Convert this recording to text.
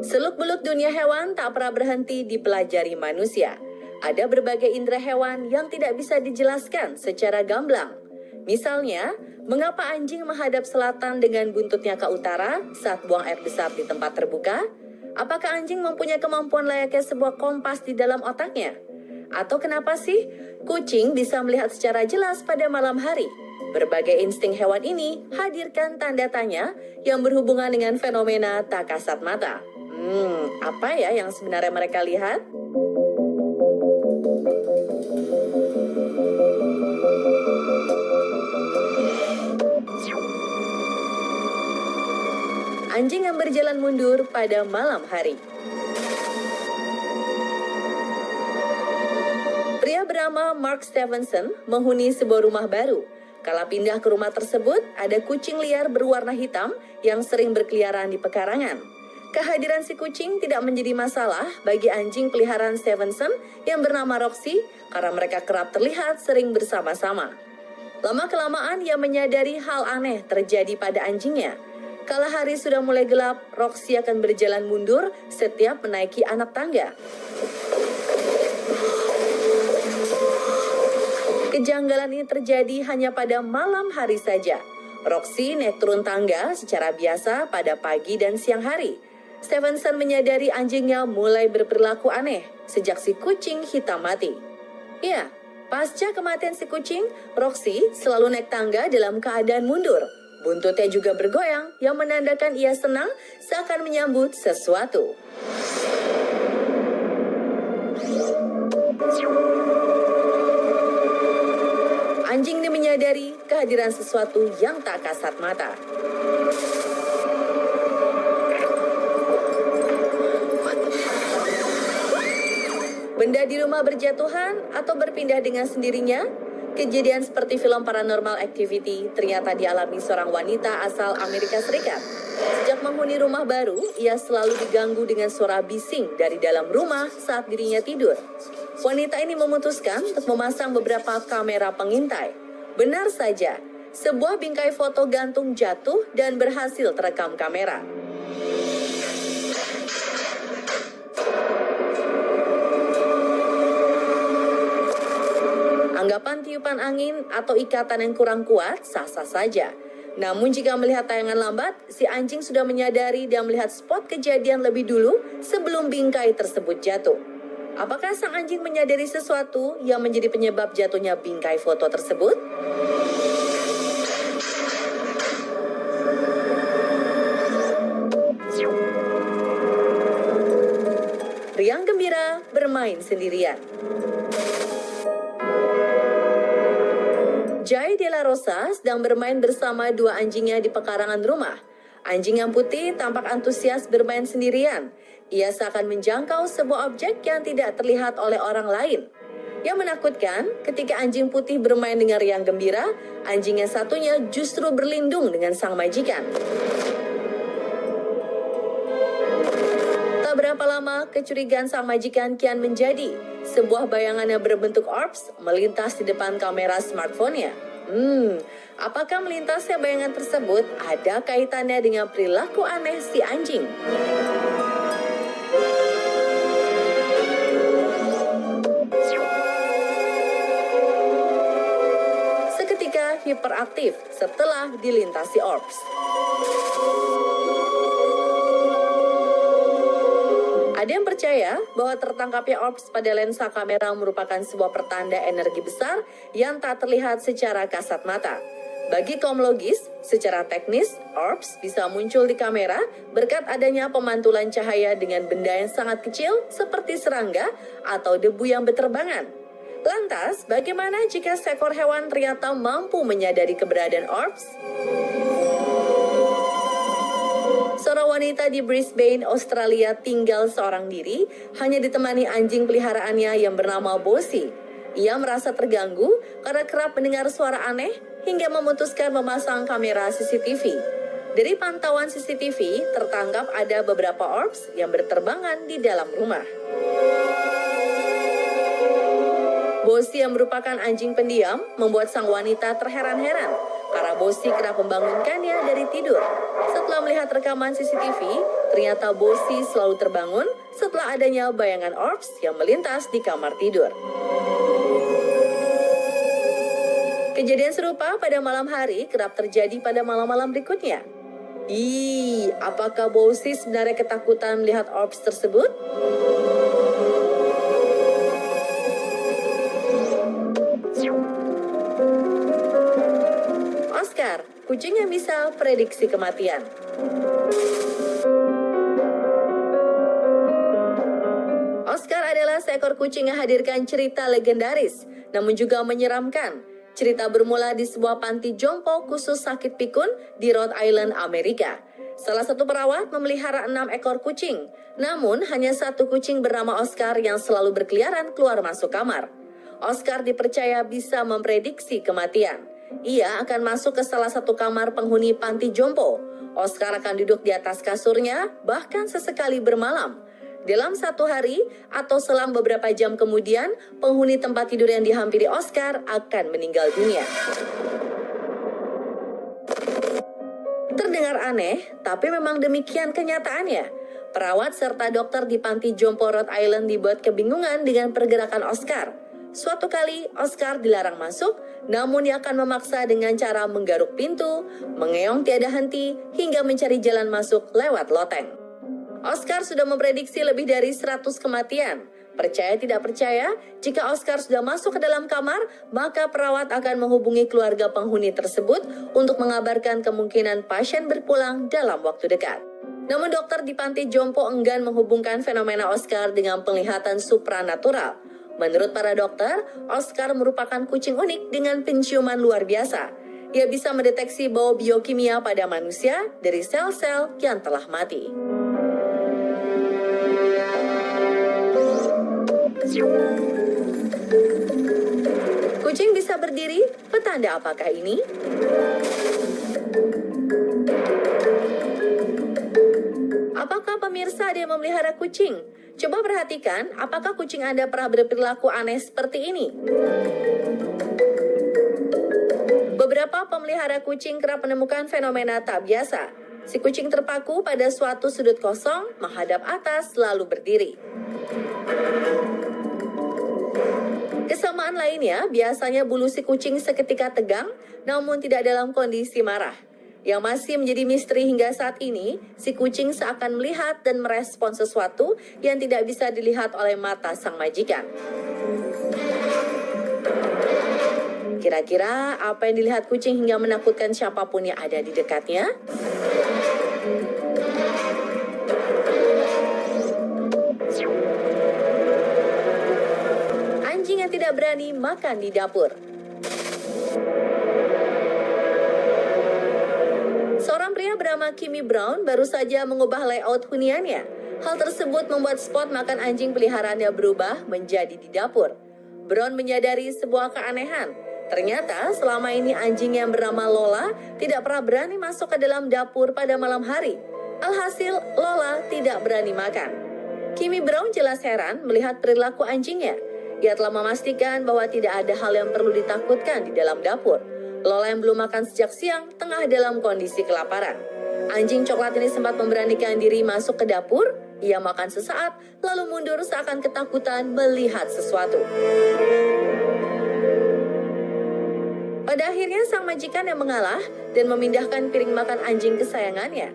Seluk-beluk dunia hewan tak pernah berhenti dipelajari manusia. Ada berbagai indera hewan yang tidak bisa dijelaskan secara gamblang. Misalnya, mengapa anjing menghadap selatan dengan buntutnya ke utara saat buang air besar di tempat terbuka? Apakah anjing mempunyai kemampuan layaknya sebuah kompas di dalam otaknya? Atau kenapa sih kucing bisa melihat secara jelas pada malam hari? Berbagai insting hewan ini hadirkan tanda tanya yang berhubungan dengan fenomena tak kasat mata. Apa ya yang sebenarnya mereka lihat? Anjing yang berjalan mundur pada malam hari. Pria bernama Mark Stevenson menghuni sebuah rumah baru. Kala pindah ke rumah tersebut, ada kucing liar berwarna hitam yang sering berkeliaran di pekarangan. Kehadiran si kucing tidak menjadi masalah bagi anjing peliharaan Stevenson yang bernama Roxy karena mereka kerap terlihat sering bersama-sama. Lama-kelamaan ia menyadari hal aneh terjadi pada anjingnya. Kala hari sudah mulai gelap, Roxy akan berjalan mundur setiap menaiki anak tangga. Kejanggalan ini terjadi hanya pada malam hari saja. Roxy naik turun tangga secara biasa pada pagi dan siang hari. Stevenson menyadari anjingnya mulai berperilaku aneh sejak si kucing hitam mati. Ya, pasca kematian si kucing, Roxy selalu naik tangga dalam keadaan mundur. Buntutnya juga bergoyang yang menandakan ia senang seakan menyambut sesuatu. Anjing ini menyadari kehadiran sesuatu yang tak kasat mata. Benda di rumah berjatuhan atau berpindah dengan sendirinya? Kejadian seperti film Paranormal Activity ternyata dialami seorang wanita asal Amerika Serikat. Sejak menghuni rumah baru, ia selalu diganggu dengan suara bising dari dalam rumah saat dirinya tidur. Wanita ini memutuskan untuk memasang beberapa kamera pengintai. Benar saja, sebuah bingkai foto gantung jatuh dan berhasil terekam kamera. Anggapan tiupan angin atau ikatan yang kurang kuat sah-sah saja. Namun jika melihat tayangan lambat, si anjing sudah menyadari dan melihat spot kejadian lebih dulu sebelum bingkai tersebut jatuh. Apakah sang anjing menyadari sesuatu yang menjadi penyebab jatuhnya bingkai foto tersebut? Riang gembira bermain sendirian. Jay De La Rosa sedang bermain bersama dua anjingnya di pekarangan rumah. Anjing yang putih tampak antusias bermain sendirian. Ia seakan menjangkau sebuah objek yang tidak terlihat oleh orang lain. Yang menakutkan, ketika anjing putih bermain dengan riang gembira, anjing yang satunya justru berlindung dengan sang majikan. Tak berapa lama, kecurigaan sang majikan kian menjadi. Sebuah bayangan yang berbentuk orbs melintas di depan kamera smartphone-nya. Apakah melintasnya bayangan tersebut ada kaitannya dengan perilaku aneh si anjing? Seketika hiperaktif setelah dilintasi orbs. Ada yang percaya bahwa tertangkapnya orbs pada lensa kamera merupakan sebuah pertanda energi besar yang tak terlihat secara kasat mata. Bagi kaum logis, secara teknis, orbs bisa muncul di kamera berkat adanya pemantulan cahaya dengan benda yang sangat kecil seperti serangga atau debu yang berterbangan. Lantas, bagaimana jika seekor hewan ternyata mampu menyadari keberadaan orbs? Seorang wanita di Brisbane, Australia tinggal seorang diri, hanya ditemani anjing peliharaannya yang bernama Bossy. Ia merasa terganggu karena kerap mendengar suara aneh hingga memutuskan memasang kamera CCTV. Dari pantauan CCTV, tertangkap ada beberapa orbs yang berterbangan di dalam rumah. Bossy yang merupakan anjing pendiam membuat sang wanita terheran-heran Para bosi kerap membangunkannya dari tidur. Setelah melihat rekaman CCTV, ternyata bosi selalu terbangun setelah adanya bayangan orbs yang melintas di kamar tidur. Kejadian serupa pada malam hari kerap terjadi pada malam-malam berikutnya. Apakah bosi sebenarnya ketakutan melihat orbs tersebut? Oscar, kucing yang bisa prediksi kematian. Oscar adalah seekor kucing yang hadirkan cerita legendaris, namun juga menyeramkan. Cerita bermula di sebuah panti jompo khusus sakit pikun di Rhode Island, Amerika. Salah satu perawat memelihara 6 ekor kucing, namun hanya satu kucing bernama Oscar yang selalu berkeliaran keluar masuk kamar. Oscar dipercaya bisa memprediksi kematian. Ia akan masuk ke salah satu kamar penghuni panti jompo. Oscar akan duduk di atas kasurnya, bahkan sesekali bermalam. Dalam satu hari atau selang beberapa jam kemudian, penghuni tempat tidur yang dihampiri Oscar akan meninggal dunia. Terdengar aneh, tapi memang demikian kenyataannya. Perawat serta dokter di panti jompo Rhode Island dibuat kebingungan dengan pergerakan Oscar. Suatu kali, Oscar dilarang masuk, namun ia akan memaksa dengan cara menggaruk pintu, mengeong tiada henti, hingga mencari jalan masuk lewat loteng. Oscar sudah memprediksi lebih dari 100 kematian. Percaya tidak percaya, jika Oscar sudah masuk ke dalam kamar, maka perawat akan menghubungi keluarga penghuni tersebut untuk mengabarkan kemungkinan pasien berpulang dalam waktu dekat. Namun dokter di panti jompo enggan menghubungkan fenomena Oscar dengan penglihatan supranatural. Menurut para dokter, Oscar merupakan kucing unik dengan penciuman luar biasa. Ia bisa mendeteksi bau biokimia pada manusia dari sel-sel yang telah mati. Kucing bisa berdiri, petanda apakah ini? Apakah pemirsa ada yang memelihara kucing? Coba perhatikan, apakah kucing Anda pernah berperilaku aneh seperti ini? Beberapa pemelihara kucing kerap menemukan fenomena tak biasa. Si kucing terpaku pada suatu sudut kosong, menghadap atas, lalu berdiri. Kesamaan lainnya, biasanya bulu si kucing seketika tegang, namun tidak dalam kondisi marah. Yang masih menjadi misteri hingga saat ini, si kucing seakan melihat dan merespon sesuatu yang tidak bisa dilihat oleh mata sang majikan. Kira-kira apa yang dilihat kucing hingga menakutkan siapapun yang ada di dekatnya? Anjing yang tidak berani makan di dapur. Seorang pria bernama Kimmy Brown baru saja mengubah layout huniannya. Hal tersebut membuat spot makan anjing peliharaannya berubah menjadi di dapur. Brown menyadari sebuah keanehan. Ternyata selama ini anjing yang bernama Lola tidak pernah berani masuk ke dalam dapur pada malam hari. Alhasil, Lola tidak berani makan. Kimmy Brown jelas heran melihat perilaku anjingnya. Ia telah memastikan bahwa tidak ada hal yang perlu ditakutkan di dalam dapur. Lola yang belum makan sejak siang tengah dalam kondisi kelaparan. Anjing coklat ini sempat memberanikan diri masuk ke dapur. Ia makan sesaat, lalu mundur seakan ketakutan melihat sesuatu. Pada akhirnya sang majikan yang mengalah dan memindahkan piring makan anjing kesayangannya.